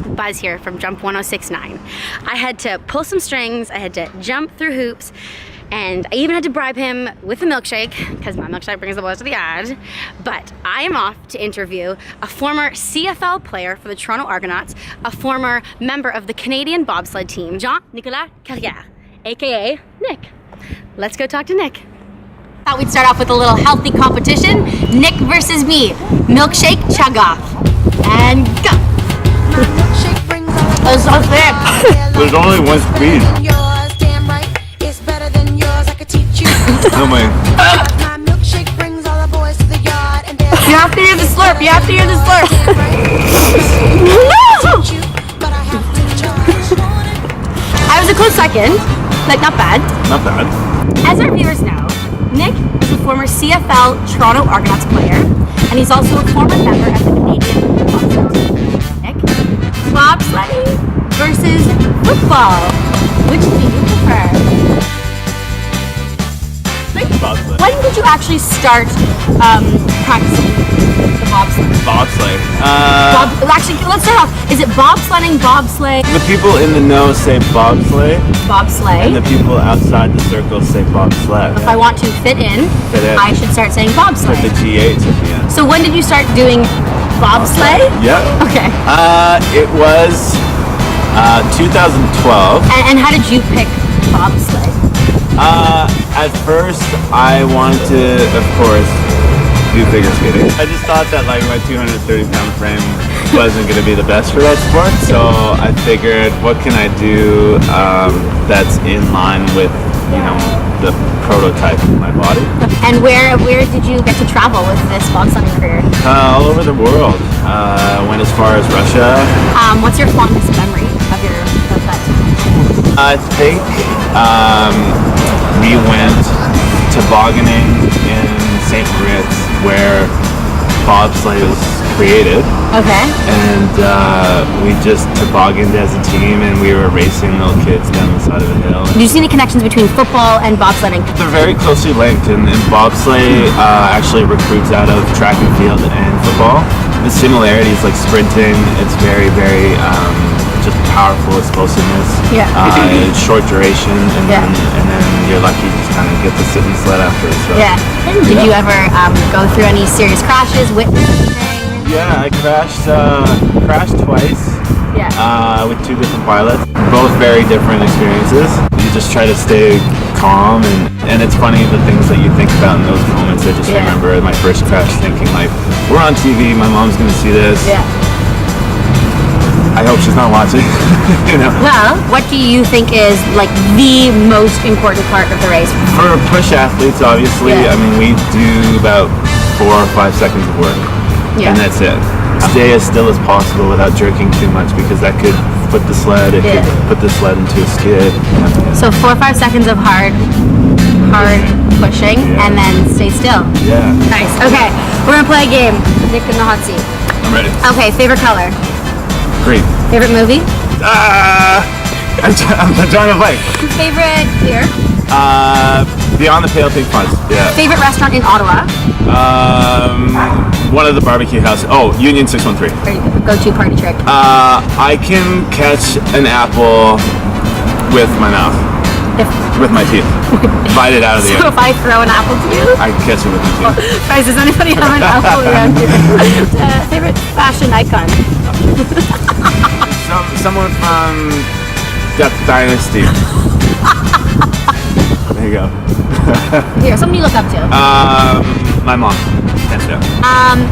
guys, Buzz here from Jump 1069. I had to pull some strings, I had to jump through hoops, and I even had to bribe him with a milkshake, because my milkshake brings the boys to the yard. But I am off to interview a former CFL player for the Toronto Argonauts, a former member of the Canadian Bobsled Team, Nick Carriere, aka Nick. Let's go talk to Nick. Thought we'd start off with a little healthy competition. Nick versus me. Milkshake chug off. And go. That's so thick. There's only one speed. No way. You have to hear the slurp. You have to hear the slurp. I was a close second. Like, not bad. Not bad. As our viewers know, Nick is a former CFL Toronto Argonauts player, and he's also a former member of the Canadian Bobsled Team. Nick, bobsledding versus football. Which do you prefer? Bobsled. When did you actually start practicing the bobsled? Bobsled. Actually, let's start off. Is it bobsledding, bobsleigh? The people in the know say bobsleigh. Bobsleigh. And the people outside the circle say bobsled. If I want to fit in, I should start saying bobsleigh. With the GH at the end. So when did you start doing bobsleigh? Yep. Okay. It was 2012. And how did you pick bobsleigh? At first, I wanted to, of course, do figure skating. I just thought that like my 230-pound frame wasn't going to be the best for that sport, so I figured, what can I do that's in line with, you know, the prototype of my body. And where did you get to travel with this bobsledding career? All over the world. Went as far as Russia. What's your fondest memory of that? I think we went tobogganing in St. Moritz, where bobsleigh was created. Okay. And we just tobogganed as a team, and we were racing little kids down the side of a hill. Do you see any connections between football and bobsledding? They're very closely linked, and bobsleigh actually recruits out of track and field and football. The similarities, like sprinting, it's very, very just powerful explosiveness. Yeah. Short duration, and then you're lucky to just kind of get to sit in the sled after. So. Yeah. Did you ever go through any serious crashes, witness anything? Yeah, I crashed twice. Yeah. With two different pilots. Both very different experiences. You just try to stay calm, and it's funny the things that you think about in those moments. I just remember my first crash thinking like, we're on TV, my mom's gonna see this. Yeah. I hope she's not watching. You know. Well, what do you think is like the most important part of the race? For push athletes, obviously, I mean, we do about 4 or 5 seconds of work, and that's it. Stay as still as possible without jerking too much, because that could put the sled. It could put the sled into a skid. So 4 or 5 seconds of hard pushing, and then stay still. Yeah. Nice. Okay, we're gonna play a game. Nick in the hot seat. I'm ready. Okay, favorite color? Green. Favorite movie? I'm trying to like. Favorite beer? Beyond the Pale Pink Fuzz. Yeah. Favorite restaurant in Ottawa? One of the barbecue houses. Oh, Union 613. Go-to party trick? I can catch an apple with my mouth. With my teeth. Bite it out of the air. So if I throw an apple to you? I can catch it with my teeth. Guys, does anybody have an apple around here? Favorite fashion icon? Someone from Duck Dynasty. There you go. Here, somebody you look up to. My mom. Hands down.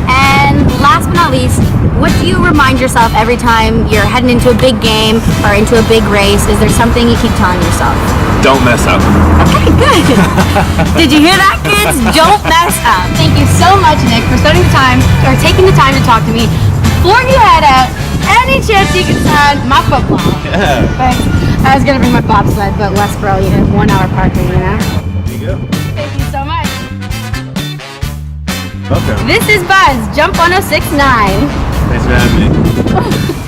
And last but not least, what do you remind yourself every time you're heading into a big game or into a big race? Is there something you keep telling yourself? Don't mess up. Okay, good. Did you hear that, kids? Don't mess up. Thank you so much, Nick, for taking the time to talk to me. Before you head out, any chance you can sign my football? Yeah. Thanks. I was gonna bring my bobsled, but Westboro, you have 1 hour parking, you know? There you go. Thank you so much. Okay. This is Buzz, Jump 1069. Thanks for having me.